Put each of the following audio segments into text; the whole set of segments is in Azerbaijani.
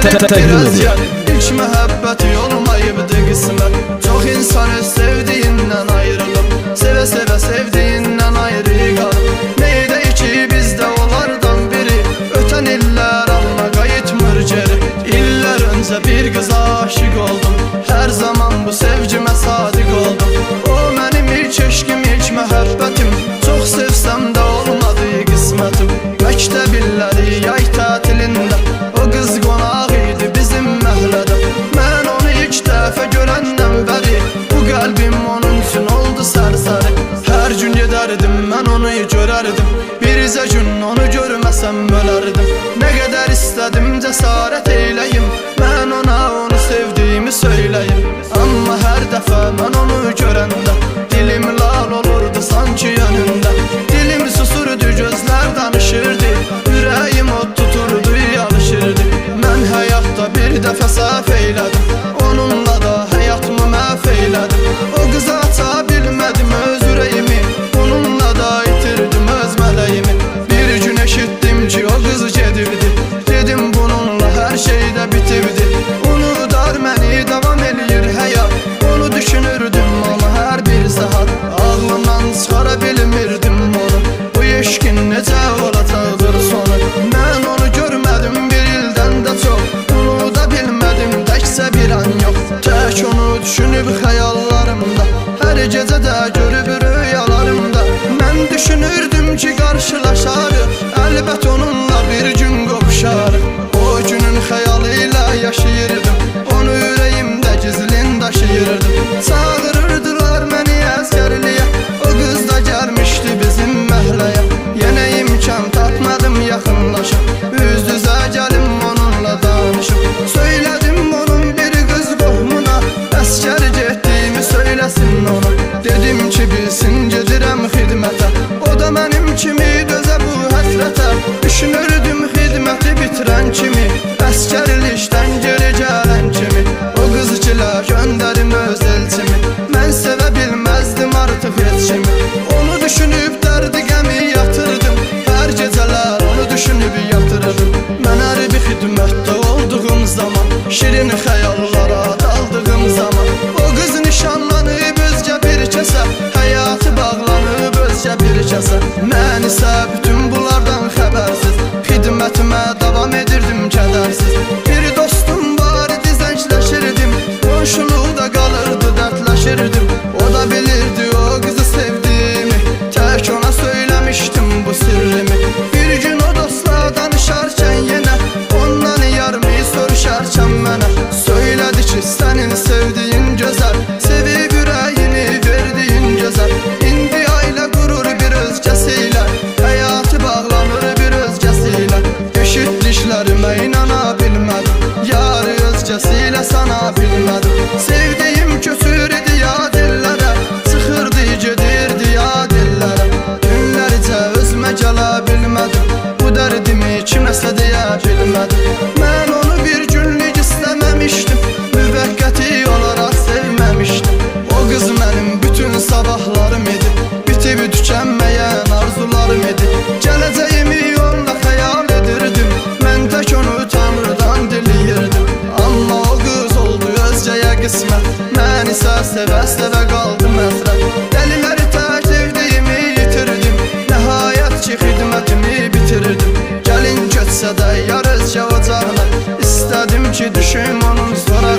Biraz gelip ilk məhəbbəti olmayıbdı qismət. Çox insan öz sevdiyindən ayrılıb, sevə sevə sevdiyindən ayrı qalıb. Neydə ki bizdə onlardan biri, ötən illər alına qayıtmır geri. İllər öncə bir qıza aşiq oldum, hər zaman bu sevgimə sadiq oldum. O mənim ilk eşqim, ilk məhəbbətim, çox sevsəm də olmadı qismətim. Məktəb illəri, yay tətilində, o qız qonaq idi bizim məhəllədə. Mən onu ilk dəfə görəndən bəri, bu qəlbim onun üçün oldu sərsəri. Hər gün gedərdim, mən onu görərdim, bircə gün onu görməsəm ölərdim. Nə qədər istədim cəsarət eyləyim, mən ona onu sevdiyimi söyləyim. Amma hər dəfə mən onu görəndə, dilim lal olurdu sanki yönündə. Dilim susurdu, gözlər danışırdı, ürəyim od tuturdu, yalışırdı. Mən həyatda bir dəfə səhv eylədim, onunla da həyatımı məhv eylədim. O qıza aça bilmədim öz ürəyimi, onunla da itirdim öz mələyimi. Bir gün eşitdim ki o qız gedirdi, dedim bununla hər şey də bitirdi. Unudar məni, davam eləyir həyat, onu düşünürdüm amma hər bir saat. Ağlımdan çıxara bilmirdim onu, bu eşqin necə olacaqdır sonu. Mən onu görmədim bir ildən də çox, unuda bilmədim təkcə bir an yox. Tək onu düşünüb xəyallarımda, hər gecə də görüb rüyalarımda. Mən düşünürdüm ki qarşılaşarıq, əlbət onunla bir gün qovuşarıq. O günün xəyalı ilə yaşayırdım, onu ürəyimdə gizlin daşıyırdım. Çağırırdılar məni əskərliyə, o qız da gəlmişdi bizim məhəlləyə. Yenə imkan tapmadım yaxınlaşıb, üz-üzə gəlim onunla danışıb. Söylədim onun bir qız qohumuna, əskər getdiyimi söyləsin ona. Dedim ki bilsin gedirəm xidmətə, o da mənim kimi dözə bu həsrətə. Düşünürdüm xidməti bitirən kimi, əskərlikdən geri gələn kimi. O qız kilə göndərim öz elçimi, mən sevə bilməzdim artıq heç kimi. Onu düşünüb dərdi qəmi yatırdım, hər gecələr onu düşünüb yatırırdım. Mən hər bir xidmətdə olduğum zaman, şirin xəyallara daldığım zaman. O qız nişanlanıb özgə bir kəsə, həyatı bağlanıb özgə bir kəsə. Mən isə bütün bunlardan xəbərsiz, xidmətimə davam edirdim kədərsiz. Bir dostum var idi, zəncləşirdim, qonşuluqda qalırdı, dərdləşirdim. O da bilirdi o qızı sevdiyimi, tək ona söyləmişdim bu sirrimi. Bir gün o dostla danışarkən yenə, ondan yarımı soruşarkən mənə söylədi ki sənin sevdiyin gözəl, sevib ürəyini verdiyin gözəl. İndi ailə qurur bir özgəsiylə, həyatı bağlanır bir özgəsiylə. Eşitdiklərimə inana bilmədim, yarı özgəsiylə sana bilmədim. Sevdiyim köçür idi ya dillərə, çıxırdı gedirdi ya dillərə. Günlərcə özümə gələ bilmədim, bu dərdimi kiməsə deyə bilmədim. Mən onu bir günlük istəməmişdim, müvəqqəti olaraq sevməmişdim. O qız mənim bütün sabahlarım idi, bitib tükənməyən arzularım idi. Gələcəyimi onunla xəyal edirdim, mən tək onu Tanrıdan diləyirdim. Amma o qız oldu özgəyə qismət, mən isə sevə-sevə qaldım həsrət. Dəliləri tək sevdiyimi yitirdim, nəhayət ki xidmətimi bitirirdim. Gəlin köçsə də yar özgə ocağına, istədim ki düşüm onun sonra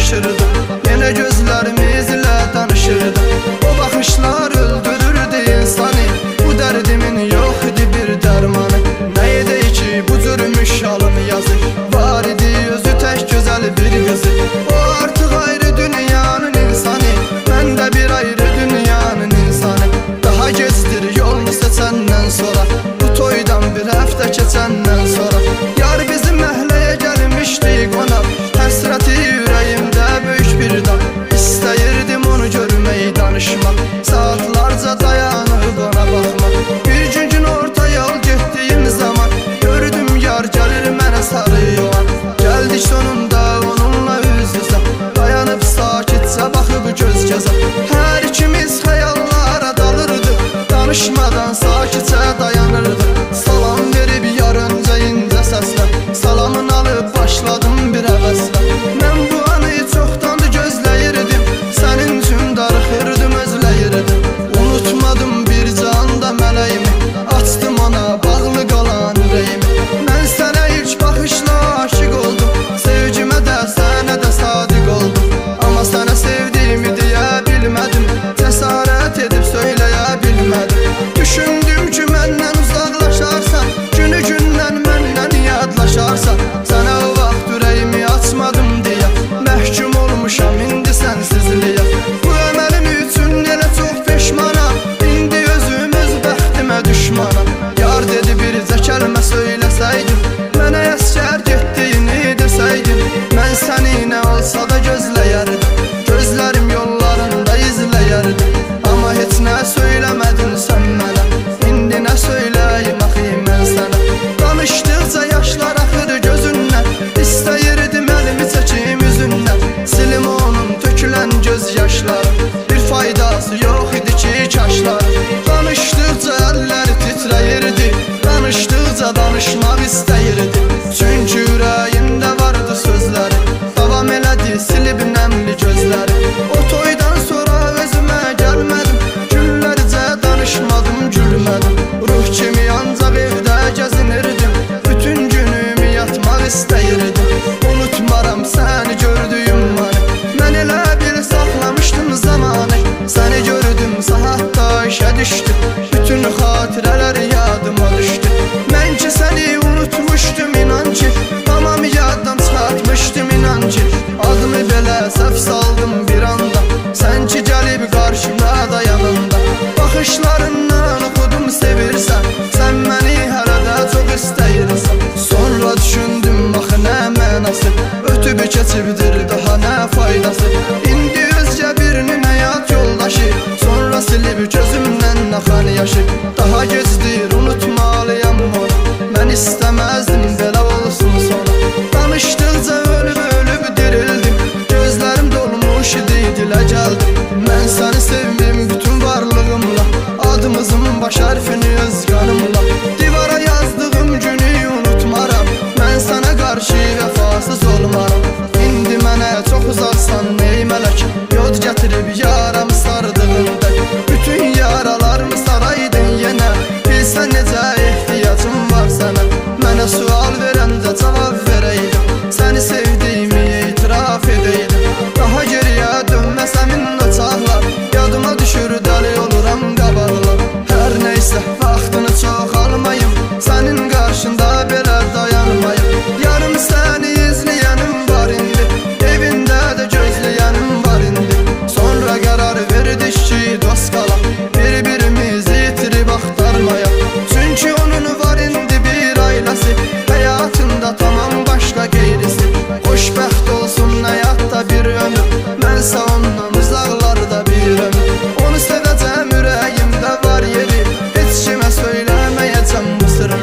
baxışırdı. Yenə gözlərimizlə danışırdı. O baxışlar öldürürdü insanı. Bu dərdimin yox idi bir dərmanı. Nə edək ki bu cürmüş alın yazı. Var idi özü tək gözəl bir qızı. O artıq ayrı dünyanın insanı. Mən də bir ayrı dünyanın insanı. Daha gecdir yolunu seçəndən sonra. Bu toydan bir həftə keçəndən sonra. Yar bizim məhləyə gəlmişdi qonaq. Həsrəti ürəyimdə böyük bir dağ. İstəyirdim onu görmək, danışmaq. Saatlarca dayanıb ona baxmaq. Bir gün orta yol getdiyim zaman gördüm yar gəlir mənə sarı yoğan. Gəldik sonunda onunla üz-üzə. Dayanıb sakitcə baxıb göz gəzə. Hər ikimiz xəyallara dalırdı. Danışmadan sakitcə dayanırdı. Salam verib yar öncə incə səslə. Salamını alıb başladım bir həvəslə. Mən bu anı çoxdandır gözləyirdim. Sənin üçün darıxırdım, özləyirdim. Unutmadım bir canda mələyimi. Açdım ona bağlı qalan ürəyimi. Mən sənə ilk baxışla aşiq oldum. Sevgimə də sənə də sadiq oldum. Amma sənə sevdiyimi deyə bilmədim. Cəsarət edib söyləyə bilmədim. Düşündüm ki məndən uzaqlaşarsan, günü gündən məndən yadlaşarsan. Sənə o vaxt ürəyimi açmadım deyə məhkum olmuşam indi sənsizliyə. Bu əməlim üçün elə çox peşmanam. İndi özüm öz bəxtimə düşmanam. Yar dedi bircə kəlmə söyləsəydin, mənə əsgər getdiyini desəydin. Mən səni nə olsa da gözləyərdim. Gözlərim yollarında izləyərdim. Amma heç nə söyləmədin sən mənə. İndi nə söyləyim axı mən sənə. Danışdıqca yaşlar axır gözündən. İstəyirdim əlimi çəkim üzündən. Silim onun tökülən göz yaşları. Bir faydası yox idi ki kaşları. Danışdıqca əlləri titrəyirdi. Danışdıqca danışmaq istəyirdi. Çünki ürəyində vardı sözləri. Davam elədi silib nəmli gözləri. O toydan sonra özümə gəlmədim. Günlərcə danışmadım, gülmədim. Ruh kimi ancaq evdə gəzinirdim. Bütün günümü yatmaq istəyirdim. Unutmaram səni gördüyüm anı. Mən elə bir saxlamışdım zamanı. Səni gördüm saatda işə düşdü. Bütün xatirələr yadıma düşdü. Mən ki səni unutmuşdum inan ki. Tamam yaddan çıxartmışdım inan ki. Adımı belə səhv saldım bir anda. Sən ki gəlib qarşımda dayananda. Baxışlarından oxudum sevirsən. Sən məni hələ də çox istəyirsən. Sonra düşündüm axı nə mənası. Ötüb keçibdir daha nə faydası. İndi özgə birinin həyat yoldaşı. Sonra silib gözümdən axan yaşı. Daha gecdir unutmalıyam onu. Mən istəməzdim belə olsun sonra. Danışdıqca ölüb ölüb dirildim. Gözlərim dolmuş idi dilə gəldim. Mən səni sevdim bütün varlığımla. Adımızın baş hərfini öz qanımla. Divara yazdığım günü unutmaram. Mən sənə qarşı vəfasız olmaram. İndi mənə çox uzaqsan ey mələk. Yod gətirib yaramı sardığında. Bütün yaralarımı saraydın yenə. Bilsən necə ehtiyacım var sənə. Mənə sual verəndə cavab verəydim. Səni sevdiyimi etiraf edəydim. Daha geriyə dönməsəmin o çağlar. Yadıma düşür dəli oluram qabaqlar. Hər neysə vaxtını çox almayım. Sənin qarşında belə dayanmayım. Yarım səni izləyənim var indi. Evində də gözləyənim var indi. Sonra qərar verdik ki dost qalaq. Bir-birimizi itirib axtarmaya. Çünki onun var indi bir ailəsi. Həyatında tamam başqa qeyrisi. Xoşbəxt olsun həyatda bir ömür. Mənsə ondan uzaqlarda bir ömür. Onu sevəcəm ürəyimdə var yeri. Heç kimə söyləməyəcəm bu sırrı.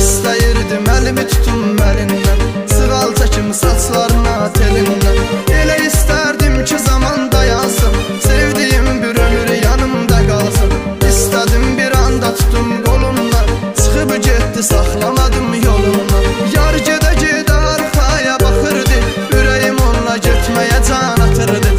İstəyirdim əlimi tutum əlindən. Sığal çəkim saçlarına telindən. Elə istərdim ki zaman dayansın. Sevdiyim bir ömür yanımda qalsın. İstədim bir anda tutum qolundan. Çıxıb getdi saxlamadım yolundan. Yar gedə gedə arxaya baxırdı. Ürəyim onunla getməyə can atırdı.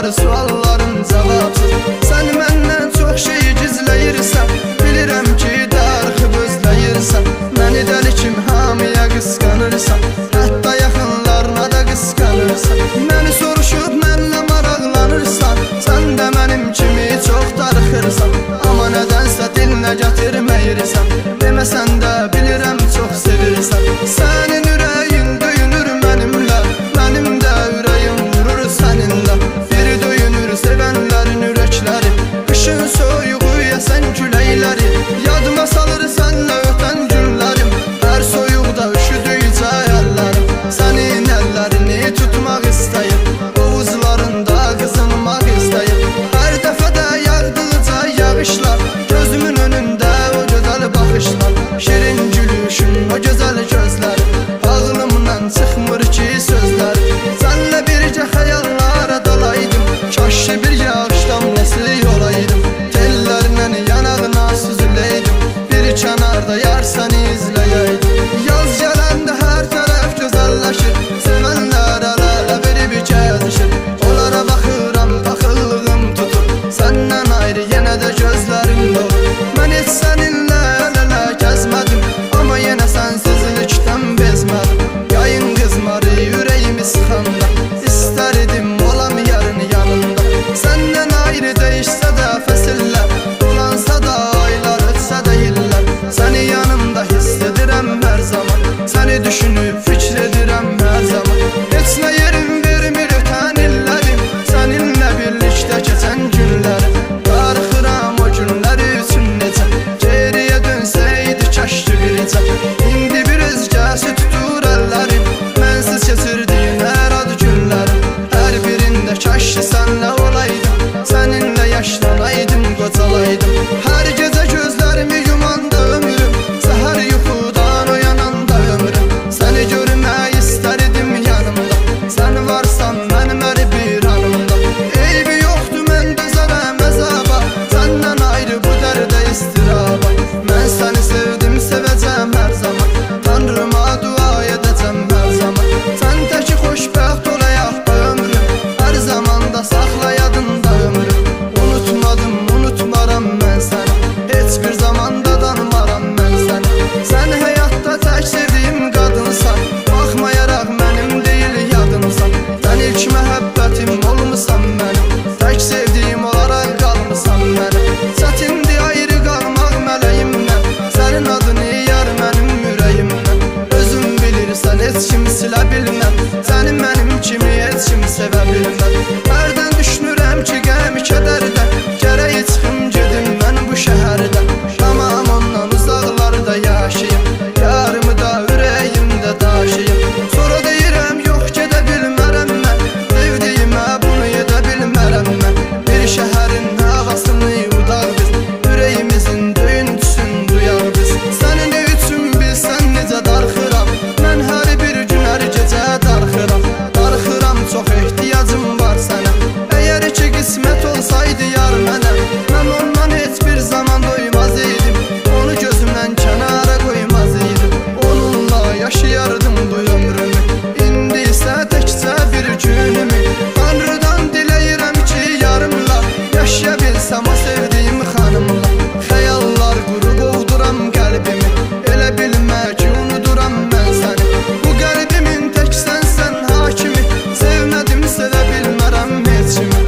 kadar sualların cavabsız. Sen məndən çox şey gizləyirsən, bilirəm ki darıxıb özləyirsən. Məni dəli kim hamıya qısqanırsan, hətta yaxınlarına da qısqanırsan. Məni soruşub mənlə maraqlanırsan, sən də mənim kimi çox darıxırsan. Amma nədənsə dilinə gətirməyirsən, deməsən də bilirəm çox sevirsən. Sənin ürəyin döyünür mənimlə, mənim də ürəyim vurur səninlə. Biri döyünür sevənlərin ürəkləri, qışın soyuğu yəsən küləkləri. Yadıma salır sənlə ötən günlərim, hər soyuqda üşüdükcə əllərim. Sənin əllərini tutmaq istəyir, ovuzlarında qızınmaq istəyir. Hər dəfə də yağdıqca yağışlar, gözümün önündə o gözəl baxışlar. Şirin gülüşün, o gözəl gözləri, ağlımdan çıxmır ki sözləri. Sənlə bircə xəyallara dalaydım, kaş ki bir yağış damlası yolaydım. Tellərlə yanağına süzüləydim, bir kənarda yar səni izləyəydim. Yaz gələndə hər tərəf gözəlləşir, sevənlər əl-ələ verib gəzişir. Onlara baxıram, paxıllığım tutur, səndən ayrı yenə də gözlərim dolur. Mən heç səninlə əl-ələ gəzmədim, amma yenə sənsizlikdən bezmədim. Yayın qızmarı ürəyimi sıxanda, istərdim olam yarın yanında. Səndən ayrı dəyişsə də fəsillər, dolansa da aylar, ötsə də illər. Səni yanımda hiss edirəm hər zaman, səni düşünüb fikr edirəm hər zaman. Heç nə yerim vermir ötən illərim, səninlə birlikdə keçən günlərim. Darıxıram o günləri üçün necə, geriyə dönsəydi kəşki biricə. İndi bir özgəsi tutur əllərim, mənsiz keçirdiyin hər ad günlərim. Hər birində kəşki sənlə olaydım, səninlə yaşlanaydım, qocalaydım. Hər gecə gözlərimi yumanda ömrüm, səhər yuxudan oyananda ömrüm. Səni görmək istərdim yanımda, sən varsan mənim hər bir anımda. Eybi yoxdur mən dözərəm əzaba, səndən ayrı bu dərdə istiraba. Mən səni sevdim, sevəcəm hər zaman, Tanrıma dua edəcəm hər zaman. Sən təki xoşbəxt olayaq da ömrüm, hər zamanda saxla yadında ömrüm. Unutmadım, unutmaram mən səni, heç bir zamanda danmaram mən səni. Sən həyatda tək sevdiyim qadınsan, baxmayaraq mənim deyil yadımsan. Sən ilk məhəbbətim olmusan mənim, tək sevdiyim olaraq qalmısan mənim. Çətindir ayrı qalmaq mələyimdən, sənin adını yar mənim ürəyimdən. Özüm bilirsən heç kim silə bilməm, səni mənim kimi heç kim sevə bilməm. Hərdən düşünürəm ki qəmi kədərdən, gərək çıxım gedim mən bu şəhərdən. Tamam ondan uzaqlarda yaşayım, yarımı da ürəyimdə daşıyım. Sonra deyirəm yox gedə bilmərəm mən, sevdiyimə bunu edə bilmərəm mən. Bir şəhərin havasını udaq biz, ürəyimizin döyüntüsün duyaq biz. Sənin üçün bilsən necə darıxıram, mən hər bir gün hər gecə darıxıram. Darıxıram, çox ehtiyacım var sənə, əgər ki qismət olsaydı yar mənə. Mən ondan heç bir zaman doymaz idim, onu gözümdən kənara qoymaz idim. Onunla yaşayardım bu ömrümü, indi isə təkcə bir günümü. Tanrıdan diləyirəm ki yarımla, yaşaya bilsəm o sevdiyim xanımla. Xəyallar quru qovduram qəlbimi, elə bilmə ki unuduram mən səni. Bu qəlbimin tək sənsən hakimi, sevmədim sevə bilmərəm heç kimi.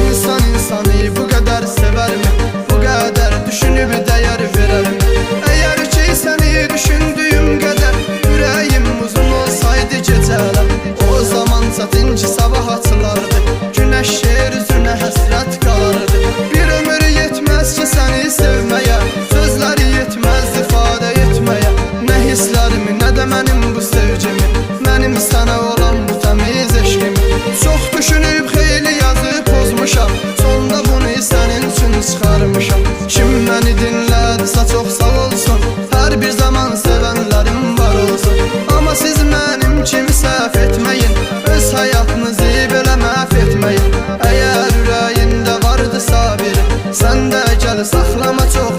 İnsan insanı bu qədər sevərmi, bu qədər düşünüb dəyər verərmi? Əgər ki səni düşündüyüm qədər ürəyim uzun olsaydı gecələr, o zaman çətin ki sabah açılardı, günəş yer üzünə həsrət qalardı. Bir ömür yetməz ki səni sevməyə, sözləri yetməz ifadə etməyə. Nə hisslərimi, nə də mənim bu sevgimi, mənim sənə olan bu təmiz eşqimi. Çox düşünüb xeyli yazıb pozmuşam, sonda bunu sənin üçün çıxarmışam. Kim məni dinlədirsə çox sağ olsun, hər bir zaman sevənlərim var olsun. Amma siz mənim kimi səhv etməyin, öz həyatınızı belə məhv etməyin. Əgər ürəyində vardı sabir, sən də gəl saxlama çox